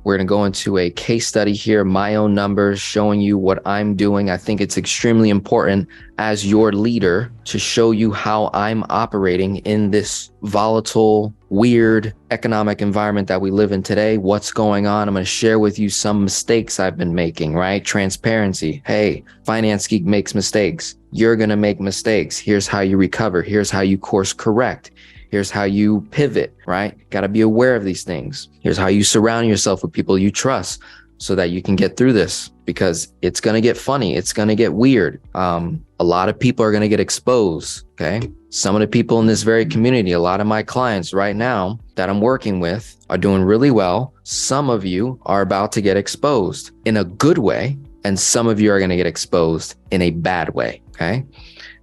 We're going to go into a case study here, my own numbers, showing you what I'm doing. I think it's extremely important as your leader to show you how I'm operating in this volatile, weird economic environment that we live in today. What's going on? I'm going to share with you some mistakes I've been making, right? Transparency. Hey, Finance Geek makes mistakes. You're going to make mistakes. Here's how you recover. Here's how you course correct. Here's how you pivot, right? Got to be aware of these things. Here's how you surround yourself with people you trust so that you can get through this, because it's going to get funny. It's going to get weird. A lot of people are going to get exposed. Okay. Some of the people in this very community, a lot of my clients right now that I'm working with are doing really well. Some of you are about to get exposed in a good way, and some of you are going to get exposed in a bad way. Okay.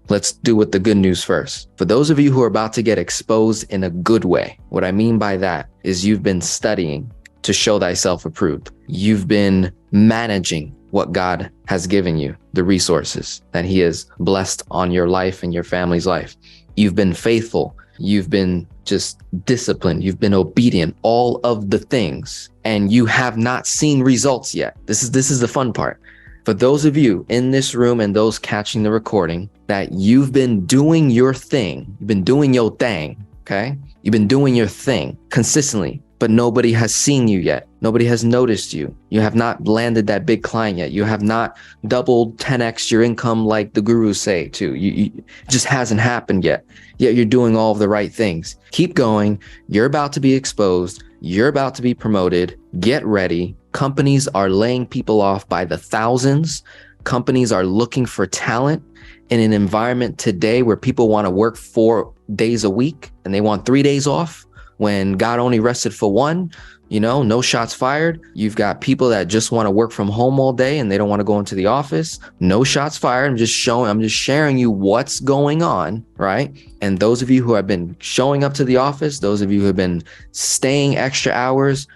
Let's do with the good news first. For those of you who are about to get exposed in a good way, what I mean by that is you've been studying to show thyself approved. You've been managing what God has given you, the resources that he has blessed on your life and your family's life. You've been faithful. You've been just disciplined. You've been obedient, all of the things, and you have not seen results yet. This is the fun part. For those of you in this room and those catching the recording, that you've been doing your thing, you've been doing your thing, okay? You've been doing your thing consistently, but nobody has seen you yet. Nobody has noticed you. You have not landed that big client yet. You have not doubled 10x your income like the gurus say too. It just hasn't happened yet. Yet you're doing all of the right things. Keep going. You're about to be exposed. You're about to be promoted. Get ready. Companies are laying people off by the thousands. Companies are looking for talent in an environment today where people want to work 4 days a week and they want 3 days off when God only rested for one. No shots fired. You've got people that just want to work from home all day and they don't want to go into the office. No shots fired. I'm just sharing you what's going on, right? And those of you who have been showing up to the office, those of you who have been staying extra hours,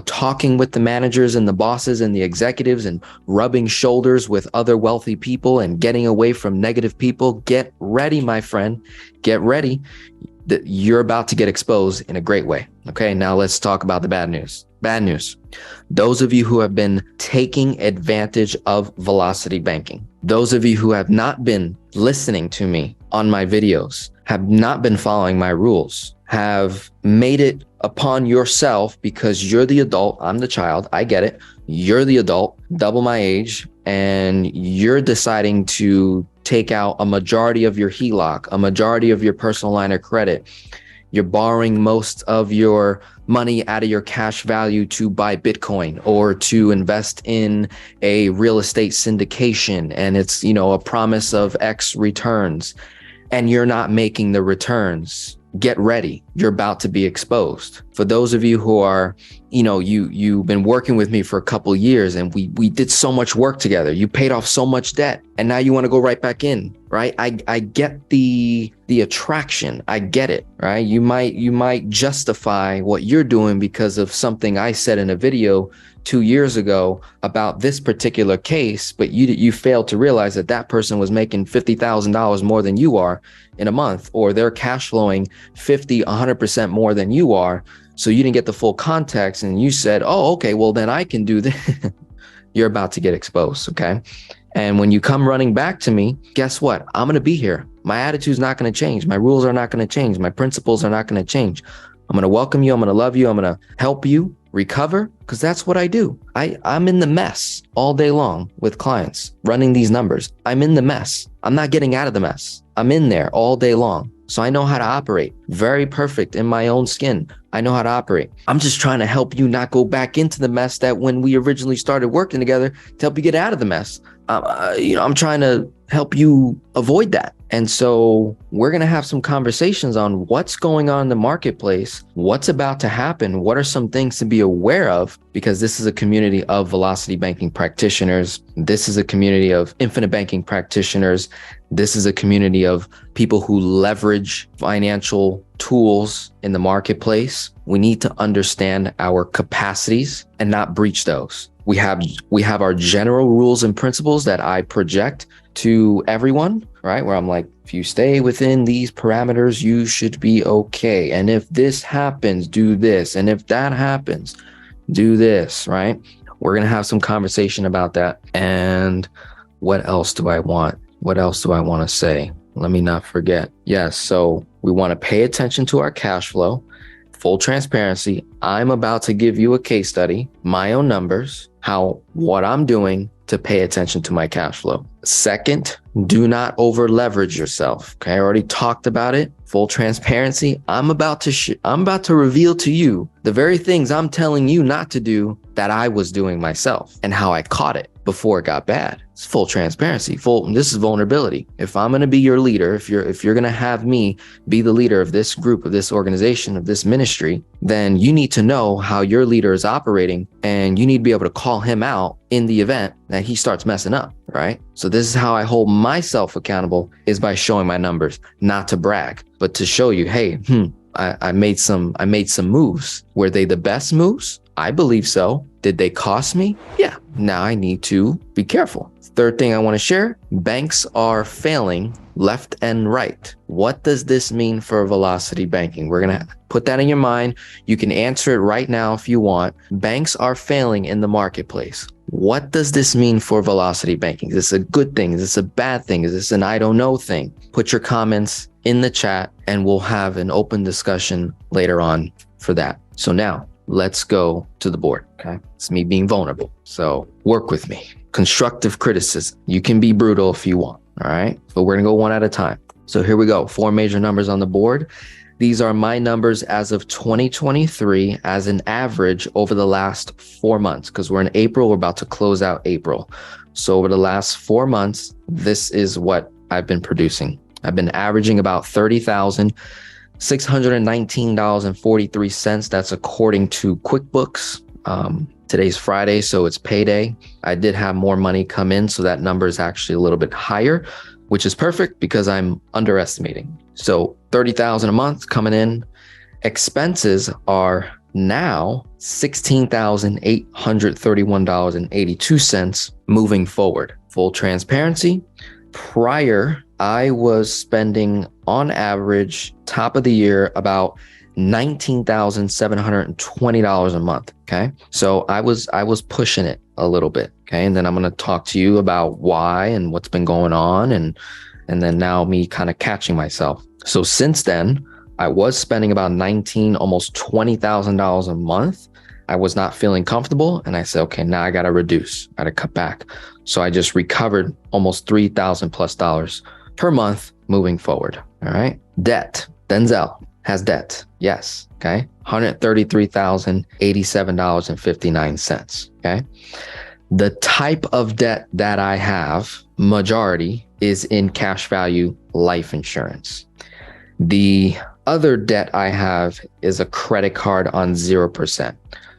talking with the managers and the bosses and the executives and rubbing shoulders with other wealthy people and getting away from negative people, get ready, my friend. Get ready. That you're about to get exposed in a great way. Okay, now let's talk about the bad news. Bad news. Those of you who have been taking advantage of velocity banking, those of you who have not been listening to me on my videos, have not been following my rules, have made it upon yourself because you're the adult, I'm the child, I get it. You're the adult, double my age, and you're deciding to take out a majority of your HELOC, a majority of your personal line of credit. You're borrowing most of your money out of your cash value to buy Bitcoin or to invest in a real estate syndication. And it's, a promise of X returns, and you're not making the returns. Get ready. You're about to be exposed. For those of you who are, you've been working with me for a couple of years and we did so much work together. You paid off so much debt and now you want to go right back in, right? I get the attraction. I get it, right? You might justify what you're doing because of something I said in a video 2 years ago about this particular case, but you failed to realize that person was making $50,000 more than you are in a month, or they're cash flowing 50, 100% more than you are. So you didn't get the full context and you said, oh, okay, well then I can do this. You're about to get exposed, okay? And when you come running back to me, guess what? I'm going to be here. My attitude's not going to change. My rules are not going to change. My principles are not going to change. I'm going to welcome you. I'm going to love you. I'm going to help you recover, because that's what I do. I'm in the mess all day long with clients running these numbers. I'm in the mess. I'm not getting out of the mess. I'm in there all day long. So I know how to operate. Very perfect in my own skin. I know how to operate. I'm just trying to help you not go back into the mess that when we originally started working together to help you get out of the mess. I'm trying to help you avoid that. And so we're going to have some conversations on what's going on in the marketplace, what's about to happen, what are some things to be aware of, because this is a community of velocity banking practitioners. This is a community of infinite banking practitioners. This is a community of people who leverage financial tools in the marketplace. We need to understand our capacities and not breach those. We have our general rules and principles that I project to everyone, right? Where I'm like, if you stay within these parameters, you should be okay. And if this happens, do this. And if that happens, do this, right? We're going to have some conversation about that. And what else do I want? What else do I want to say? Let me not forget. Yes. So we want to pay attention to our cash flow. Full transparency. I'm about to give you a case study, my own numbers, what I'm doing to pay attention to my cash flow. Second, do not over leverage yourself. Okay. I already talked about it. Full transparency. I'm about to reveal to you the very things I'm telling you not to do that I was doing myself and how I caught it before it got bad. It's full transparency. This is vulnerability. If I'm going to be your leader, if you're going to have me be the leader of this group, of this organization, of this ministry, then you need to know how your leader is operating, and you need to be able to call him out in the event that he starts messing up, right? So this is how I hold myself accountable, is by showing my numbers, not to brag, but to show you, hey, I made some moves. Were they the best moves? I believe so. Did they cost me? Yeah. Now I need to be careful. Third thing I want to share, banks are failing left and right. What does this mean for velocity banking? We're going to put that in your mind. You can answer it right now if you want. Banks are failing in the marketplace. What does this mean for velocity banking? Is this a good thing? Is this a bad thing? Is this an I don't know thing? Put your comments in the chat and we'll have an open discussion later on for that. So now let's go to the board. Okay. It's me being vulnerable. So work with me. Constructive criticism. You can be brutal if you want. All right. But we're going to go one at a time. So here we go. 4 major numbers on the board. These are my numbers as of 2023 as an average over the last 4 months, because we're in April. We're about to close out April. So over the last 4 months, this is what I've been producing. I've been averaging about $30,619.43. That's according to QuickBooks. Today's Friday, so it's payday. I did have more money come in, so that number is actually a little bit higher, which is perfect because I'm underestimating. So 30,000 a month coming in. Expenses are now $16,831.82 moving forward. Full transparency. Prior, I was spending on average top of the year about $19,720 a month. Okay. So I was pushing it a little bit. Okay. And then I'm going to talk to you about why and what's been going on. And then now me kind of catching myself. So since then, I was spending about almost $20,000 a month. I was not feeling comfortable. And I said, okay, now I got to reduce, I got to cut back. So I just recovered almost $3,000+ per month moving forward. All right. Debt. Denzel has debt. Yes. Okay. $133,087.59. Okay. The type of debt that I have, majority, is in cash value life insurance. The other debt I have is a credit card on 0%.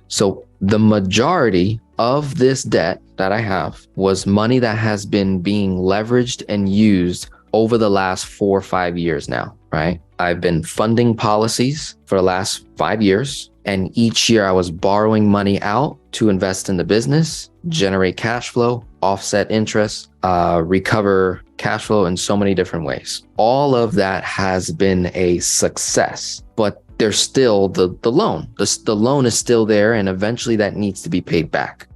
So the majority of this debt that I have was money that has been being leveraged and used over the last 4 or 5 years now, right? I've been funding policies for the last 5 years. And each year I was borrowing money out to invest in the business, generate cash flow, offset interest, recover cash flow in so many different ways. All of that has been a success, but there's still the loan. The loan is still there, and eventually that needs to be paid back.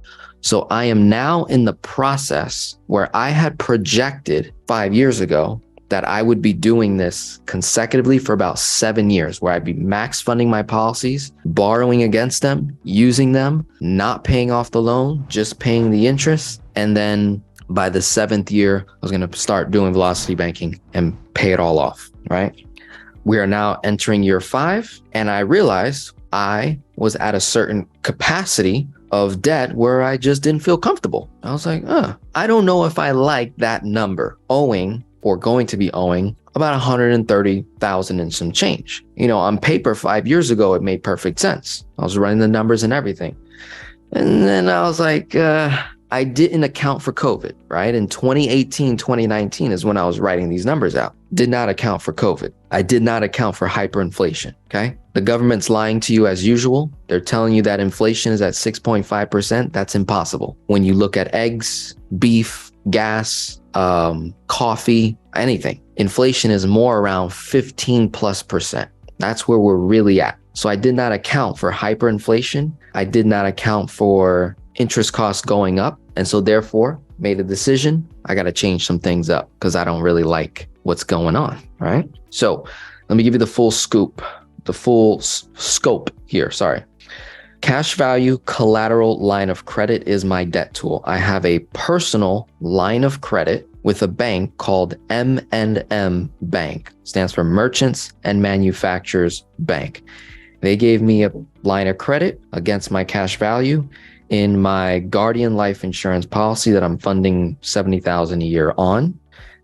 So I am now in the process where I had projected 5 years ago that I would be doing this consecutively for about 7 years, where I'd be max funding my policies, borrowing against them, using them, not paying off the loan, just paying the interest. And then by the 7th year, I was going to start doing velocity banking and pay it all off, right? We are now entering year 5. And I realized I was at a certain capacity of debt where I just didn't feel comfortable. I was like, I don't know if I like that number, owing or going to be owing about 130,000 and some change. You know, on paper 5 years ago, it made perfect sense. I was running the numbers and everything. And then I was like, I didn't account for COVID, right? In 2018, 2019 is when I was writing these numbers out. Did not account for COVID. I did not account for hyperinflation, okay? The government's lying to you as usual. They're telling you that inflation is at 6.5%. That's impossible. When you look at eggs, beef, gas, coffee, anything, inflation is more around 15+%. That's where we're really at. So I did not account for hyperinflation. I did not account for interest costs going up. And so therefore made a decision. I got to change some things up because I don't really like what's going on. Right. So let me give you the full scope here. Sorry. Cash value collateral line of credit is my debt tool. I have a personal line of credit with a bank called M&M Bank. Stands for Merchants and Manufacturers Bank. They gave me a line of credit against my cash value in my Guardian life insurance policy that I'm funding $70,000 a year on.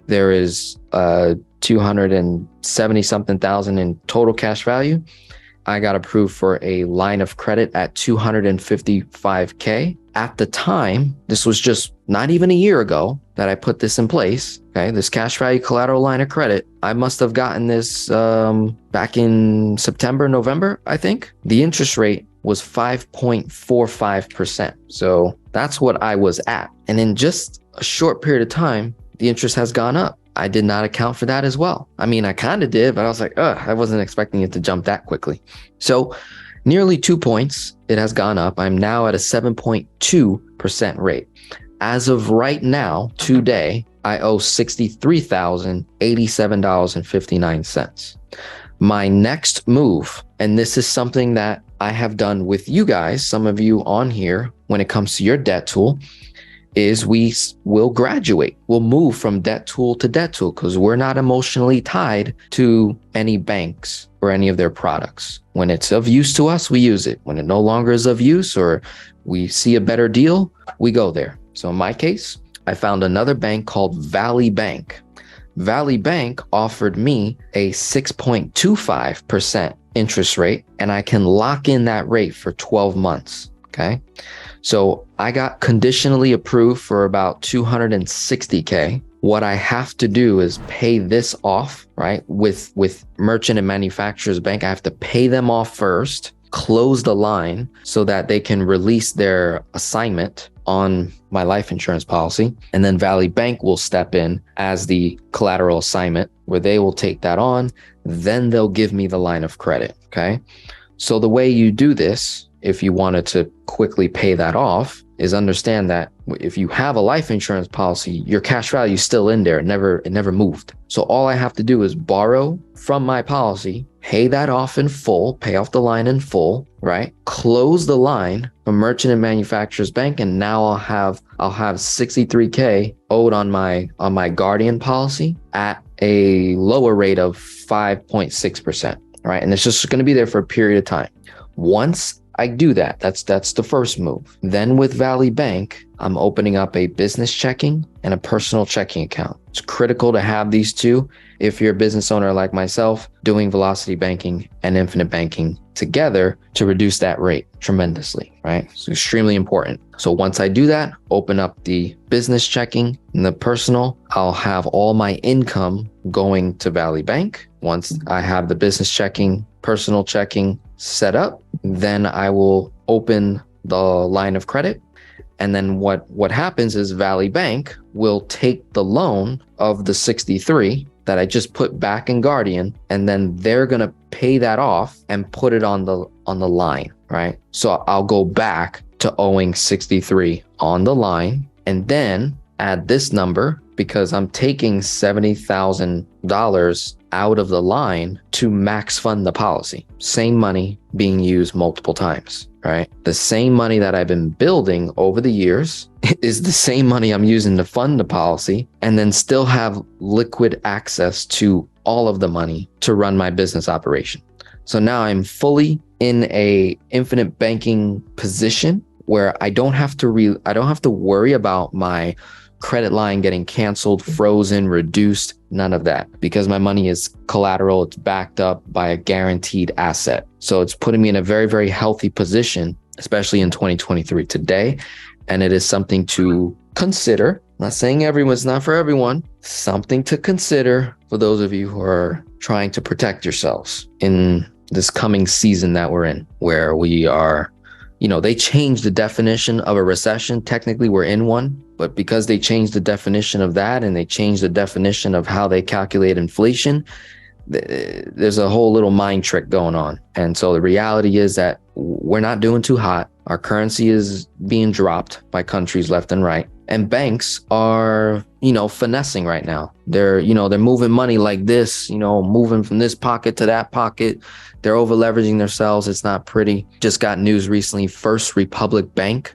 There is 270 something thousand in total cash value. I got approved for a line of credit at $255K. At the time, this was just not even a year ago that I put this in place. Okay, this cash value collateral line of credit, I must have gotten this back in September, November, I think. The interest rate was 5.45%. So that's what I was at. And in just a short period of time, the interest has gone up. I did not account for that as well. I mean, I kind of did, but I was like, I wasn't expecting it to jump that quickly. So nearly 2 points, it has gone up. I'm now at a 7.2% rate. As of right now, today, I owe $63,087.59. My next move, and this is something that I have done with you guys, some of you on here, when it comes to your debt tool, is we will graduate. We'll move from debt tool to debt tool because we're not emotionally tied to any banks or any of their products. When it's of use to us, we use it. When it no longer is of use or we see a better deal, we go there. So in my case, I found another bank called Valley Bank. Valley Bank offered me a 6.25% interest rate, and I can lock in that rate for 12 months. Okay. So I got conditionally approved for about $260K. What I have to do is pay this off, right? With Merchant and Manufacturers Bank, I have to pay them off first, close the line so that they can release their assignment on my life insurance policy. And then Valley Bank will step in as the collateral assignment where they will take that on. Then they'll give me the line of credit. Okay. So the way you do this, if you wanted to quickly pay that off, is understand that if you have a life insurance policy, your cash value is still in there. It never moved. So all I have to do is borrow from my policy, pay that off in full, pay off the line in full, right? Close the line from Merchant and Manufacturers Bank, and now I'll have $63K owed on my Guardian policy at a lower rate of 5.6%, right? And it's just going to be there for a period of time. Once I do that, that's the first move. Then with Valley Bank, I'm opening up a business checking and a personal checking account. It's critical to have these two if you're a business owner like myself, doing velocity banking and infinite banking together to reduce that rate tremendously, right? It's extremely important. So once I do that, open up the business checking and the personal, I'll have all my income going to Valley Bank. Once I have the business checking, personal checking set up, then I will open the line of credit. And then what happens is Valley Bank will take the loan of the 63 that I just put back in Guardian, and then they're going to pay that off and put it on the line, right? So I'll go back to owing 63 on the line and then add this number because I'm taking $70,000 out of the line to max fund the policy. Same money being used multiple times, right? The same money that I've been building over the years is the same money I'm using to fund the policy and then still have liquid access to all of the money to run my business operation. So now I'm fully in a infinite banking position where I don't have to worry about my credit line getting canceled, frozen, reduced, none of that, because my money is collateral. It's backed up by a guaranteed asset. So it's putting me in a very, very healthy position, especially in 2023 today. And it is something to consider. I'm not saying it's not for everyone. Something to consider for those of you who are trying to protect yourselves in this coming season that we're in, where we are, they changed the definition of a recession. Technically, we're in one, but because they changed the definition of that and they changed the definition of how they calculate inflation, there's a whole little mind trick going on. And so the reality is that we're not doing too hot. Our currency is being dropped by countries left and right. And banks are, finessing right now. They're moving money like this, moving from this pocket to that pocket. They're over leveraging themselves. It's not pretty. Just got news recently. First Republic Bank,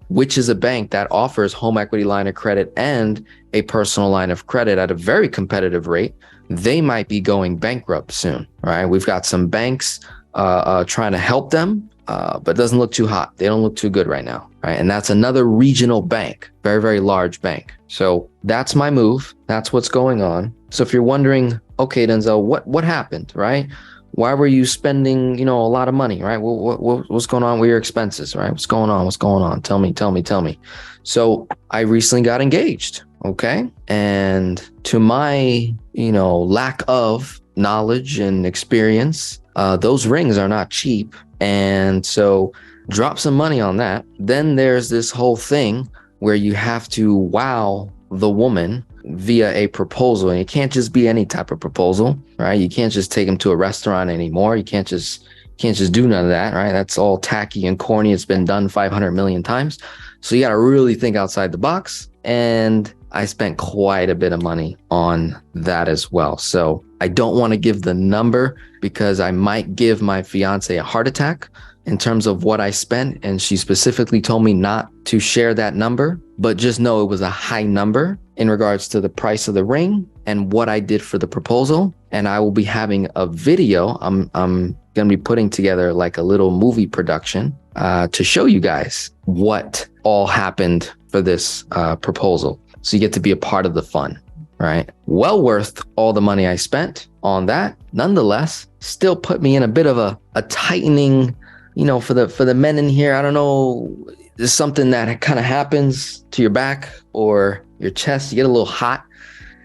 which is a bank that offers home equity line of credit and a personal line of credit at a very competitive rate. They might be going bankrupt soon. Right? We've got some banks trying to help them. But it doesn't look too hot. They don't look too good right now, right? And that's another regional bank, very, very large bank. So that's my move. That's what's going on. So if you're wondering, okay, Denzel, what happened, right? Why were you spending, a lot of money, right? What's going on with your expenses, right? What's going on? What's going on? Tell me. So I recently got engaged, okay? And to my, lack of knowledge and experience, those rings are not cheap. And so drop some money on that. Then there's this whole thing where you have to wow the woman via a proposal. And it can't just be any type of proposal, right? You can't just take them to a restaurant anymore. You can't just do none of that, right? That's all tacky and corny. It's been done 500 million times. So you got to really think outside the box. And I spent quite a bit of money on that as well. So I don't want to give the number because I might give my fiance a heart attack in terms of what I spent. And she specifically told me not to share that number, but just know it was a high number in regards to the price of the ring and what I did for the proposal. And I will be having a video. I'm going to be putting together like a little movie production to show you guys what all happened for this proposal. So you get to be a part of the fun, right? Well worth all the money I spent on that. Nonetheless, still put me in a bit of a tightening, for the men in here. I don't know, there's something that kind of happens to your back or your chest. You get a little hot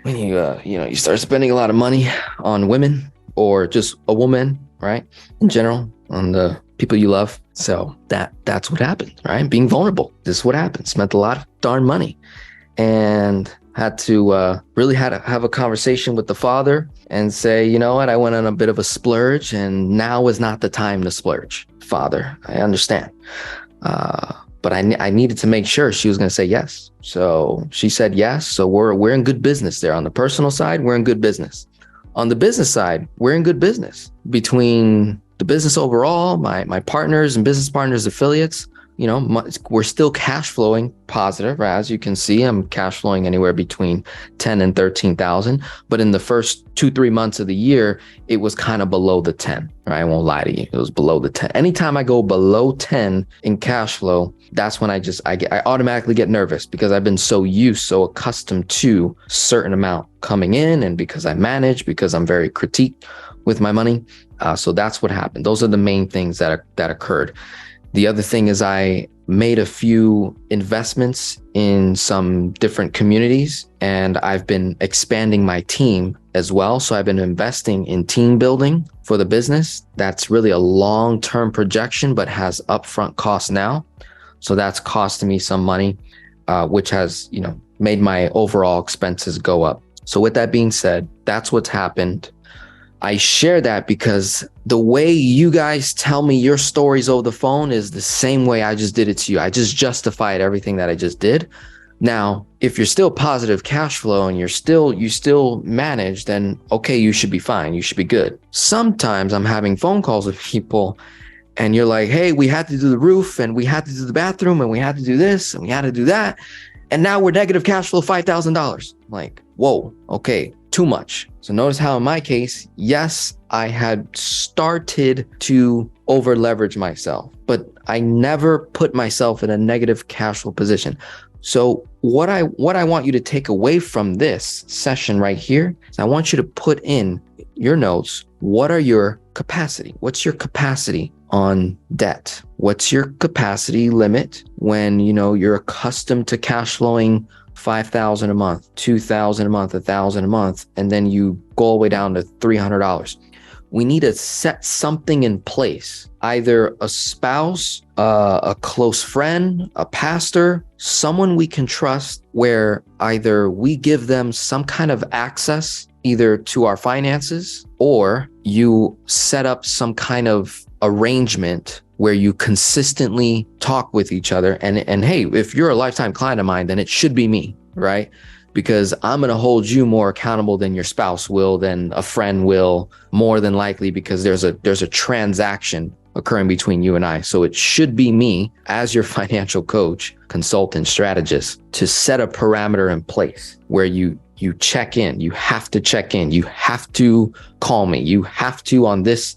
when you start spending a lot of money on women or just a woman, right? In general, on the people you love. So that's what happened, right? Being vulnerable. This is what happened. Spent a lot of darn money. And had to really had to have a conversation with the father and say, you know what, I went on a bit of a splurge and now is not the time to splurge. Father, I understand. But I needed to make sure she was going to say yes. So she said yes. So we're in good business there. On the personal side, we're in good business. On the business side, we're in good business. Between the business overall, my partners and business partners, affiliates, we're still cash flowing positive, right? As you can see, I'm cash flowing anywhere between 10 and 13,000. But in the first 2-3 months of the year, it was kind of below the 10, right? I won't lie to you. It was below the 10. Anytime I go below 10 in cash flow, that's when I automatically get nervous because I've been so accustomed to certain amount coming in. And because I'm very critique with my money. So that's what happened. Those are the main things that occurred. The other thing is I made a few investments in some different communities and I've been expanding my team as well. So I've been investing in team building for the business. That's really a long-term projection, but has upfront costs now. So that's costing me some money, which has, made my overall expenses go up. So with that being said, that's what's happened. I share that because the way you guys tell me your stories over the phone is the same way I just did it to you. I just justified everything that I just did. Now, if you're still positive cash flow and you still manage, then okay, you should be fine. You should be good. Sometimes I'm having phone calls with people and you're like, hey, we had to do the roof and we had to do the bathroom and we had to do this and we had to do that. And now we're negative cash flow $5,000. Like, whoa, okay, too much. So notice how in my case, yes, I had started to over leverage myself, but I never put myself in a negative cash flow position. So what I want you to take away from this session right here is I want you to put in your notes. What are your capacity? What's your capacity on debt? What's your capacity limit when you're accustomed to cash flowing $5,000 a month, $2,000 a month, $1,000 a month, and then you go all the way down to $300? We need to set something in place, either a spouse, a close friend, a pastor, someone we can trust, where either we give them some kind of access either to our finances, or you set up some kind of arrangement where you consistently talk with each other. And hey, if you're a lifetime client of mine, then it should be me, right? Because I'm going to hold you more accountable than your spouse will, than a friend will, more than likely, because there's a transaction occurring between you and I. So it should be me as your financial coach, consultant, strategist, to set a parameter in place where you check in. You have to check in. You have to call me. You have to on this,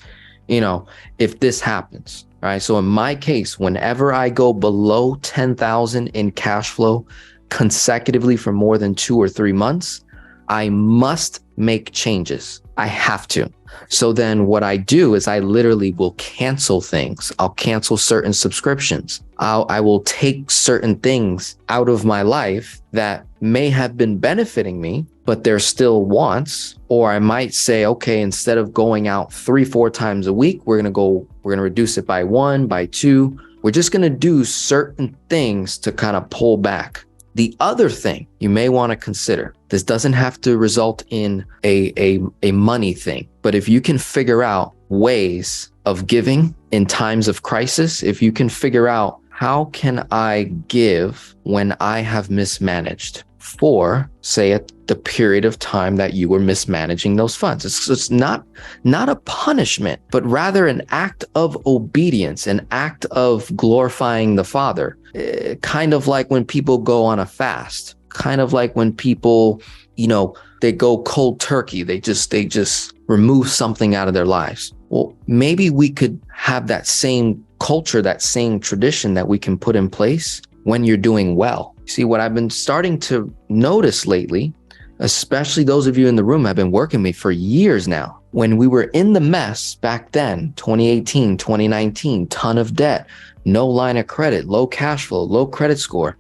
if this happens. All right. So in my case, whenever I go below 10,000 in cash flow consecutively for more than 2 or 3 months, I must make changes. I have to. So then what I do is I literally will cancel things. I'll cancel certain subscriptions. I will take certain things out of my life that may have been benefiting me, but they're still wants. Or I might say, okay, instead of going out 3-4 times a week, we're going to reduce it by 1, by 2. We're just going to do certain things to kind of pull back. The other thing you may want to consider, this doesn't have to result in a money thing, but if you can figure out ways of giving in times of crisis, if you can figure out how can I give when I have mismanaged for, say, at the period of time that you were mismanaging those funds. It's not a punishment, but rather an act of obedience, an act of glorifying the Father. Kind of like when people go on a fast, kind of like when people, they go cold turkey, they just remove something out of their lives. Well, maybe we could have that same culture, that same tradition that we can put in place when you're doing well. See, what I've been starting to notice lately, especially those of you in the room have been working with me for years now. When we were in the mess back then, 2018, 2019, ton of debt, no line of credit, low cash flow, low credit score.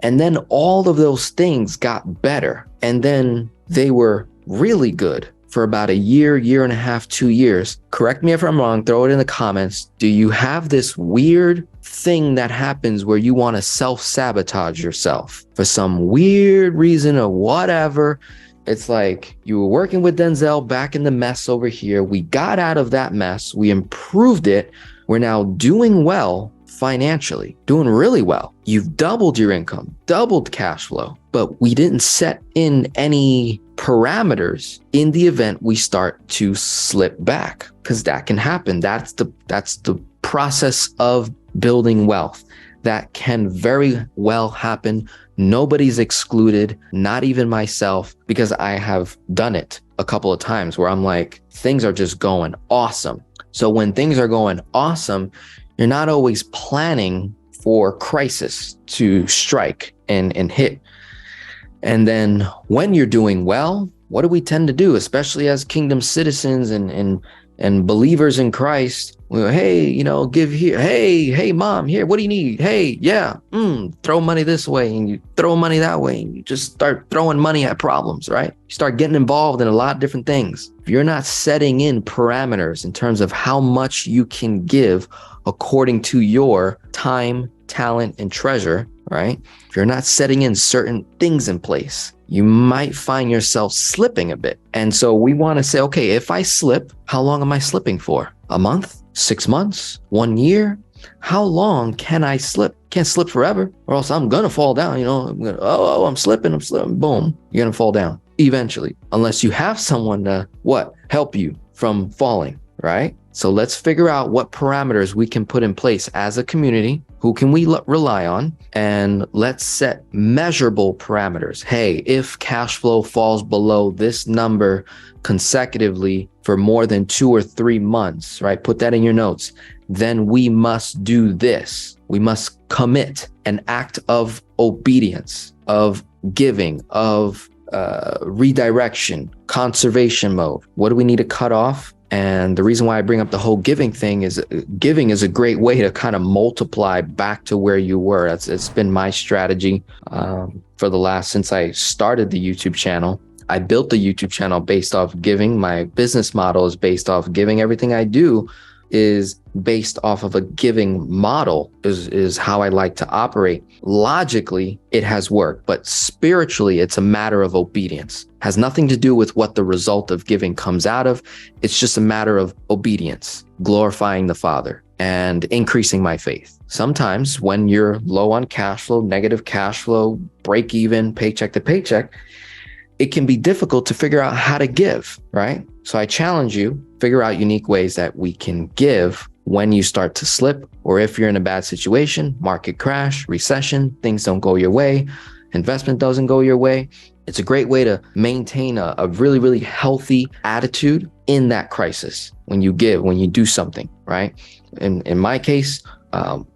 And then all of those things got better. And then they were really good for about a year, year and a half, 2 years. Correct me if I'm wrong, throw it in the comments. Do you have this weird thing that happens where you want to self-sabotage yourself for some weird reason or whatever? It's like you were working with Denzel back in the mess over here. We got out of that mess. We improved it. We're now doing well financially, doing really well. You've doubled your income, doubled cash flow, but we didn't set in any parameters in the event we start to slip back, because that can happen. That's the process of building wealth. That can very well happen. Nobody's excluded, not even myself, because I have done it a couple of times where I'm like, things are just going awesome. So when things are going awesome, you're not always planning for crisis to strike and hit. And then when you're doing well, what do we tend to do, especially as kingdom citizens and believers in Christ? We go, hey, give here. Hey, mom, here. What do you need? Hey, yeah. Throw money this way and you throw money that way. And you just start throwing money at problems, right? You start getting involved in a lot of different things. If you're not setting in parameters in terms of how much you can give according to your time, talent, and treasure, right? If you're not setting in certain things in place, you might find yourself slipping a bit. And so we want to say, okay, if I slip, how long am I slipping for? A month? 6 months? 1 year? How long can I slip? Can't slip forever, or else I'm going to fall down. I'm slipping. Boom. You're going to fall down eventually, unless you have someone to help you from falling, right? So let's figure out what parameters we can put in place as a community. Who can we rely on? And let's set measurable parameters. Hey, if cash flow falls below this number consecutively for more than 2 or 3 months, right? Put that in your notes. Then we must do this. We must commit an act of obedience, of giving, of redirection, conservation mode. What do we need to cut off? And the reason why I bring up the whole giving thing is giving is a great way to kind of multiply back to where you were. It's been my strategy since I started the YouTube channel. I built the YouTube channel based off giving. My business model is based off giving. Everything I do is based off of a giving model is how I like to operate. Logically, it has worked, but spiritually, it's a matter of obedience. Has nothing to do with what the result of giving comes out of. It's just a matter of obedience, glorifying the Father and increasing my faith. Sometimes when you're low on cash flow, negative cash flow, break even, paycheck to paycheck, it can be difficult to figure out how to give, right? So I challenge you, figure out unique ways that we can give when you start to slip, or if you're in a bad situation, market crash, recession, things don't go your way, investment doesn't go your way. It's a great way to maintain a really, really healthy attitude in that crisis when you give, when you do something, right? In my case,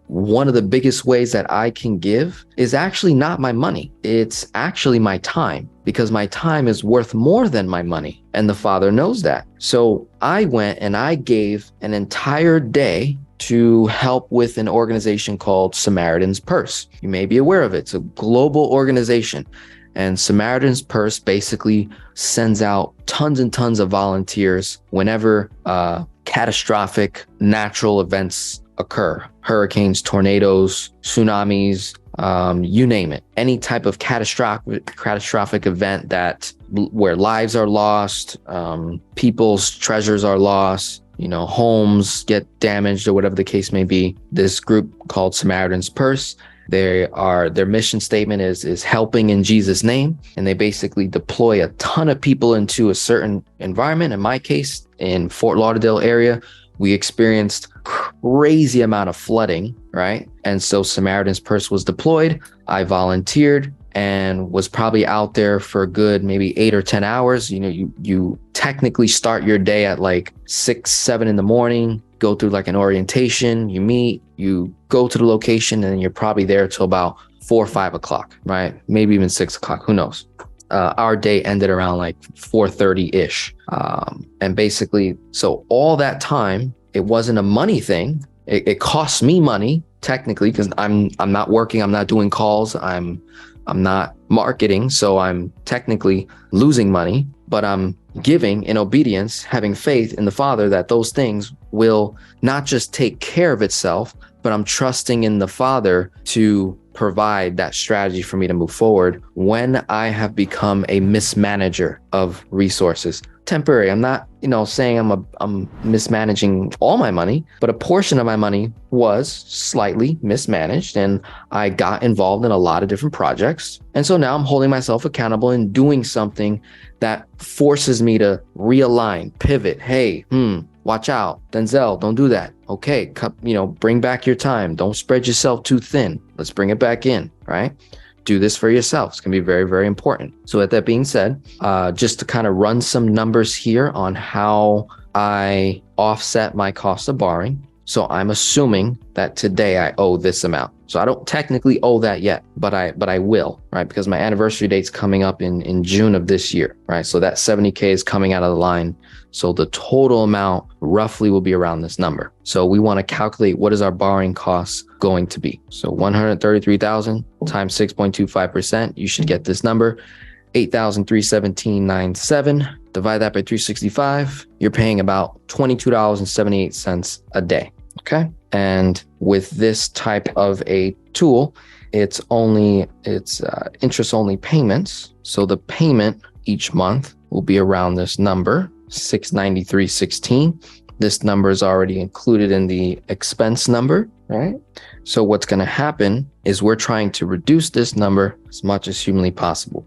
one of the biggest ways that I can give is actually not my money. It's actually my time, because my time is worth more than my money. And the Father knows that. So I went and I gave an entire day to help with an organization called Samaritan's Purse. You may be aware of it. It's a global organization. And Samaritan's Purse basically sends out tons and tons of volunteers whenever catastrophic natural events occur. Hurricanes, tornadoes, tsunamis, you name it. Any type of catastrophic event where lives are lost, people's treasures are lost, homes get damaged or whatever the case may be. This group called Samaritan's Purse, their mission statement is helping in Jesus' name. And they basically deploy a ton of people into a certain environment. In my case, in Fort Lauderdale area, we experienced crazy amount of flooding, right? And so Samaritan's Purse was deployed. I volunteered and was probably out there for a good maybe 8 or 10 hours. You technically start your day at like 6, 7 in the morning, go through like an orientation, you meet, you go to the location, and you're probably there till about 4 or 5 o'clock, right? Maybe even 6 o'clock, who knows? Our day ended around like 4:30-ish. And basically, so all that time, it wasn't a money thing. It costs me money technically, because I'm not working, I'm not doing calls, I'm not marketing, so I'm technically losing money, but I'm giving in obedience, having faith in the Father that those things will not just take care of itself, but I'm trusting in the Father to provide that strategy for me to move forward when I have become a mismanager of resources. Temporary. I'm not, saying I'm mismanaging all my money, but a portion of my money was slightly mismanaged, and I got involved in a lot of different projects. And so now I'm holding myself accountable and doing something that forces me to realign, pivot. Hey, watch out, Denzel, don't do that. Okay, bring back your time. Don't spread yourself too thin. Let's bring it back in, right? Do this for yourself. It's going to be very, very important. So with that being said, just to kind of run some numbers here on how I offset my cost of borrowing. So I'm assuming that today I owe this amount. So I don't technically owe that yet, but I will, right? Because my anniversary date's coming up in June of this year, right? So that 70K is coming out of the line. So the total amount roughly will be around this number. So we want to calculate what is our borrowing costs going to be. So 133,000 times 6.25%, you should get this number, 8,317.97. Divide that by 365, you're paying about $22.78 a day. Okay. And with this type of a tool, it's interest only payments. So the payment each month will be around this number, $693.16. This number is already included in the expense number, right? So what's going to happen is we're trying to reduce this number as much as humanly possible.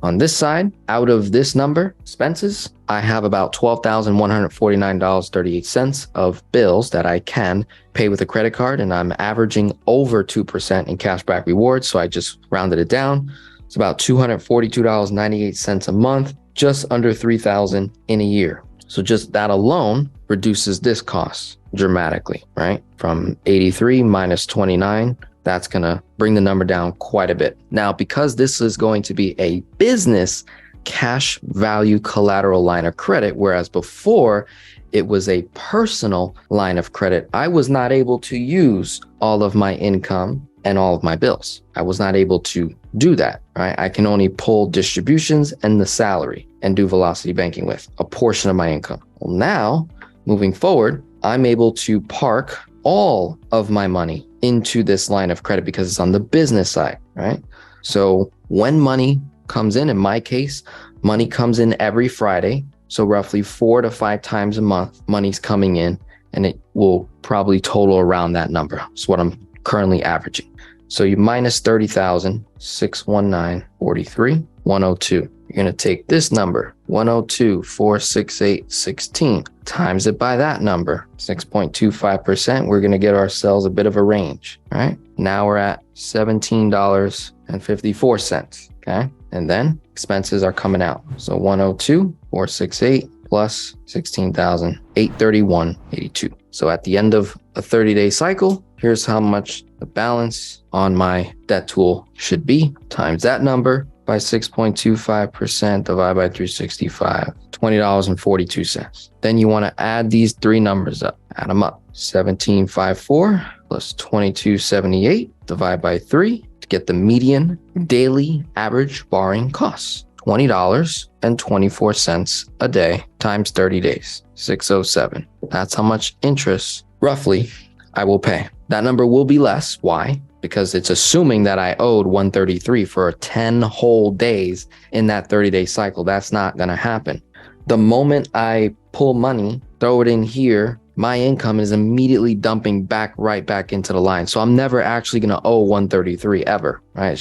On this side, out of this number, expenses, I have about $12,149.38 of bills that I can pay with a credit card, and I'm averaging over 2% in cashback rewards. So I just rounded it down. It's about $242.98 a month, just under $3,000 in a year. So just that alone reduces this cost dramatically, right? From 83 minus 29. That's going to bring the number down quite a bit. Now, because this is going to be a business cash value collateral line of credit, whereas before it was a personal line of credit, I was not able to use all of my income and all of my bills. I was not able to do that, right? I can only pull distributions and the salary and do velocity banking with a portion of my income. Well, now, moving forward, I'm able to park all of my money into this line of credit because it's on the business side, right? So when money comes in my case, money comes in every Friday. So roughly 4 to 5 times a month, money's coming in, and it will probably total around that number. It's what I'm currently averaging. So you minus 30,000, 619.43, 102. You're going to take this number, 102,468.16, times it by that number, 6.25%. We're going to get ourselves a bit of a range, right? Now we're at $17.54, okay? And then expenses are coming out. So 102,468 plus 16,831.82. So at the end of a 30-day cycle, here's how much the balance on my debt tool should be. Times that number by 6.25%, divide by 365, $20.42. Then you want to add these 3 numbers up. Add them up. 1754 plus 2278, divide by 3 to get the median daily average borrowing costs. $20.24 a day times 30 days, 607. That's how much interest roughly I will pay. That number will be less. Why? Because it's assuming that I owed 133 for 10 whole days in that 30-day cycle. That's not going to happen. The moment I pull money, throw it in here, my income is immediately dumping right back into the line. So I'm never actually going to owe 133 ever, right?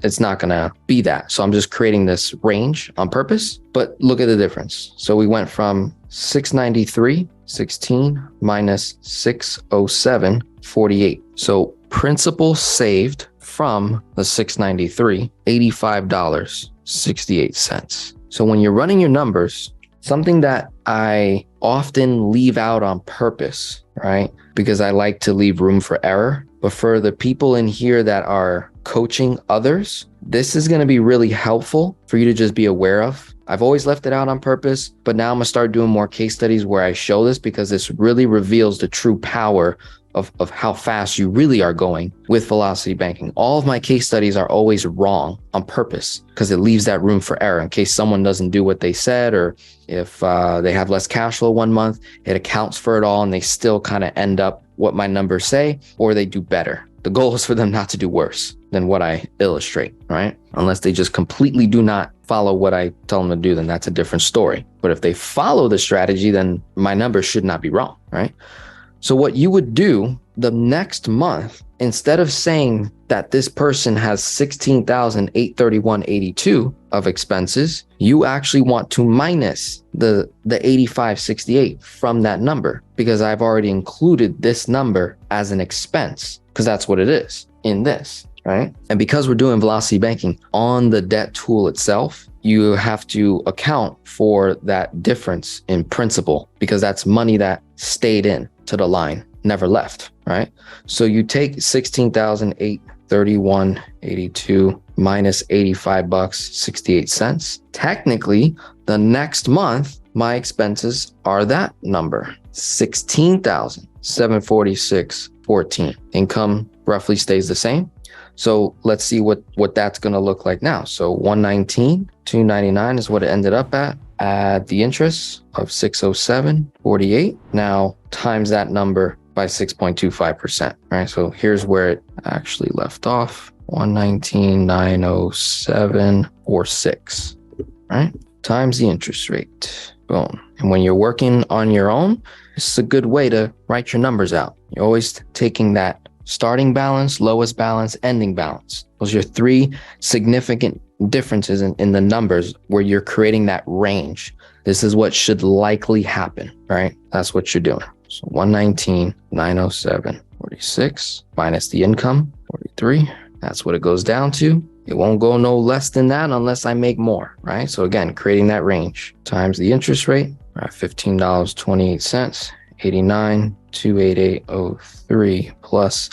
It's not going to be that. So I'm just creating this range on purpose, but look at the difference. So we went from 693.16 minus 607.48. So principal saved from the 693, $85.68. So when you're running your numbers, something that I often leave out on purpose, right? Because I like to leave room for error. But for the people in here that are coaching others, this is going to be really helpful for you to just be aware of. I've always left it out on purpose, but now I'm going to start doing more case studies where I show this because this really reveals the true power of how fast you really are going with velocity banking. All of my case studies are always wrong on purpose because it leaves that room for error in case someone doesn't do what they said, or if they have less cash flow one month, it accounts for it all and they still kind of end up what my numbers say, or they do better. The goal is for them not to do worse than what I illustrate, right? Unless they just completely do not follow what I tell them to do, then that's a different story. But if they follow the strategy, then my numbers should not be wrong, right? So what you would do the next month, instead of saying that this person has 16,831.82 of expenses, you actually want to minus the 85.68 from that number, because I've already included this number as an expense, because that's what it is in this, right? And because we're doing velocity banking on the debt tool itself, you have to account for that difference in principal, because that's money that stayed in to the line, never left, right? So you take 16,831.82 minus $85.68. Technically, the next month, my expenses are that number, 16,746.14. Income roughly stays the same. So let's see what that's going to look like now. So 119,299 is what it ended up at. Add the interest of 607.48. Now times that number by 6.25%, right? So here's where it actually left off. 119,907.46, right? Times the interest rate. Boom. And when you're working on your own, it's a good way to write your numbers out. You're always taking that starting balance, lowest balance, ending balance. Those are your 3 significant differences in the numbers where you're creating that range. This is what should likely happen, right? That's what you're doing. So 119,907.46 minus the income, 43. That's what it goes down to. It won't go no less than that unless I make more, right? So again, creating that range times the interest rate, we're at $15.28, 89,288.03 plus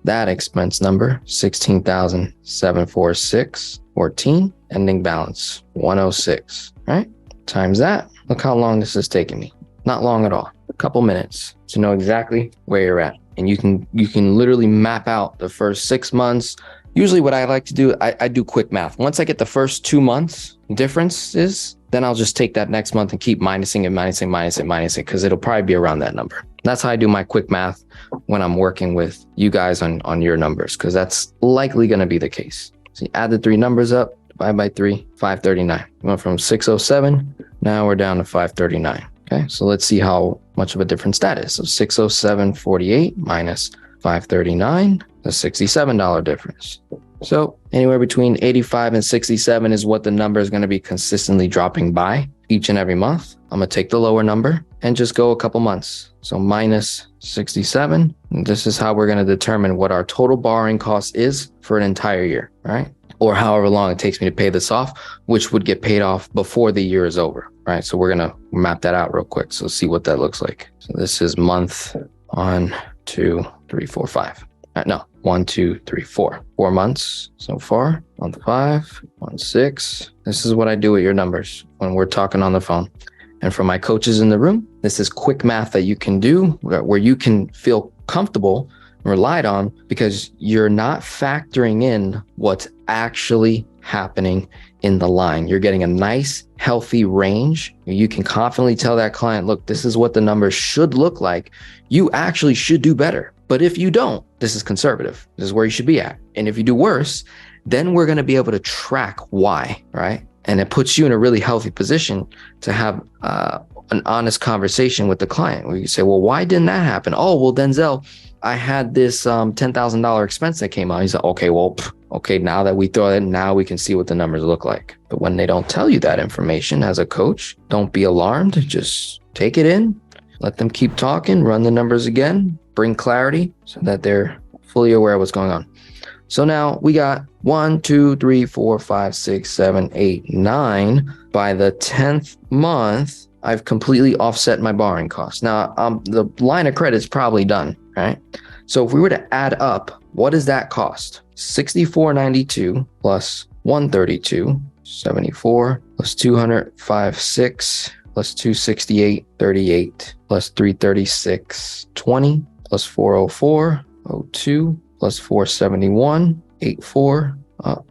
that expense number, 16,746.14, ending balance 106, right? Times that. Look how long this is taking me. Not long at all. A couple minutes to know exactly where you're at. And you can literally map out the first 6 months. Usually what I like to do, I do quick math. Once I get the first 2 months differences, then I'll just take that next month and keep minusing it because it'll probably be around that number. That's how I do my quick math when I'm working with you guys on your numbers, because that's likely going to be the case. So you add the three numbers up, divide by 3, 539. We went from 607, now we're down to 539. Okay, so let's see how much of a difference that is. So 607.48 minus 539, a $67 difference. So anywhere between 85 and 67 is what the number is going to be consistently dropping by each and every month. I'm going to take the lower number and just go a couple months. So minus 67. And this is how we're going to determine what our total borrowing cost is for an entire year, right? Or however long it takes me to pay this off, which would get paid off before the year is over, right? So we're going to map that out real quick. So see what that looks like. So this is month 1, 2, 3, 4, 5. No, 1, 2, 3, 4. 4 months so far. Month 5, month 6. This is what I do with your numbers when we're talking on the phone. And for my coaches in the room, this is quick math that you can do where you can feel comfortable, relied on, because you're not factoring in what's actually happening in the line. You're getting a nice, healthy range. You can confidently tell that client, look, this is what the numbers should look like. You actually should do better. But if you don't, this is conservative. This is where you should be at. And if you do worse, then we're going to be able to track why, right? And it puts you in a really healthy position to have an honest conversation with the client where you say, well, why didn't that happen? Oh, well, Denzel, I had this $10,000 expense that came out. He's like, okay, well, okay, now that we throw it, now we can see what the numbers look like. But when they don't tell you that information as a coach, don't be alarmed. Just take it in, let them keep talking, run the numbers again, bring clarity so that they're fully aware of what's going on. So now we got 1, 2, 3, 4, 5, 6, 7, 8, 9. By the 10th month, I've completely offset my borrowing costs. Now, the line of credit is probably done, right? So if we were to add up, what does that cost? $64.92 plus $132, $74 plus $205.6 plus $268.38 plus $336.20 plus $404.02 plus $471.84.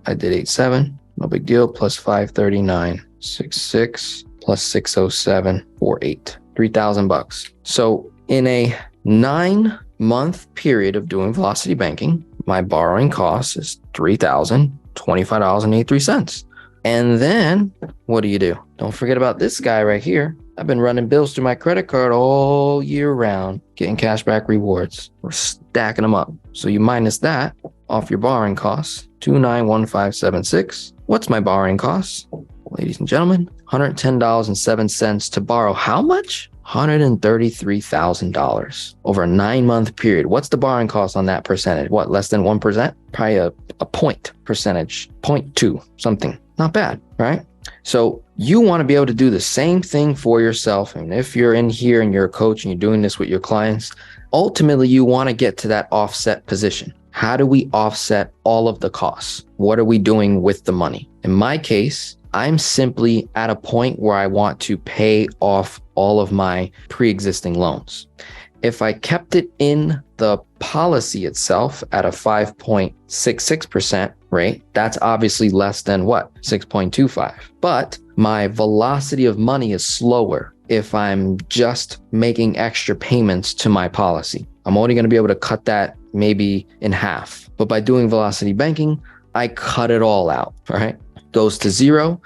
I did 87. No big deal. Plus $539.66 plus $607.48. $3,000. So in a 9-month period of doing velocity banking, my borrowing cost is $3,025.83. And then what do? Don't forget about this guy right here. I've been running bills through my credit card all year round, getting cashback rewards. We're stacking them up. So you minus that off your borrowing costs, $2,915.76. What's my borrowing costs? Ladies and gentlemen, $110.07 to borrow how much? $133,000 over a 9-month period. What's the borrowing cost on that percentage? What, less than 1%? Probably a point percentage, 0.2, something. Not bad, right? So you want to be able to do the same thing for yourself. And if you're in here and you're a coach and you're doing this with your clients, ultimately you want to get to that offset position. How do we offset all of the costs? What are we doing with the money? In my case, I'm simply at a point where I want to pay off all of my pre-existing loans. If I kept it in the policy itself at a 5.66% rate, that's obviously less than what? 6.25. But my velocity of money is slower if I'm just making extra payments to my policy. I'm only going to be able to cut that maybe in half. But by doing velocity banking, I cut it all out, right? Goes to zero.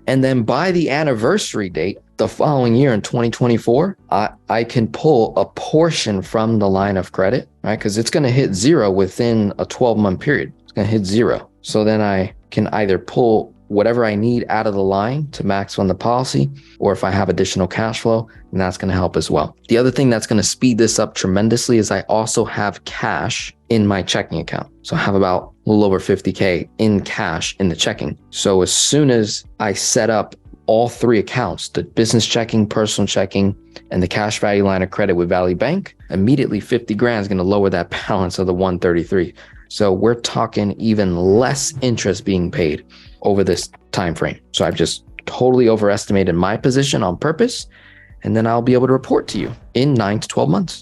And then by the anniversary date, the following year in 2024, I can pull a portion from the line of credit, right? Because it's going to hit zero within a 12-month period. It's going to hit zero. So then I can either pull whatever I need out of the line to max on the policy, or if I have additional cash flow, then that's going to help as well. The other thing that's going to speed this up tremendously is I also have cash in my checking account. So I have about a little over 50K in cash in the checking. So as soon as I set up all 3 accounts, the business checking, personal checking, and the cash value line of credit with Valley Bank, immediately 50 grand is going to lower that balance of the 133. So we're talking even less interest being paid over this time frame. So I've just totally overestimated my position on purpose, and then I'll be able to report to you in 9 to 12 months.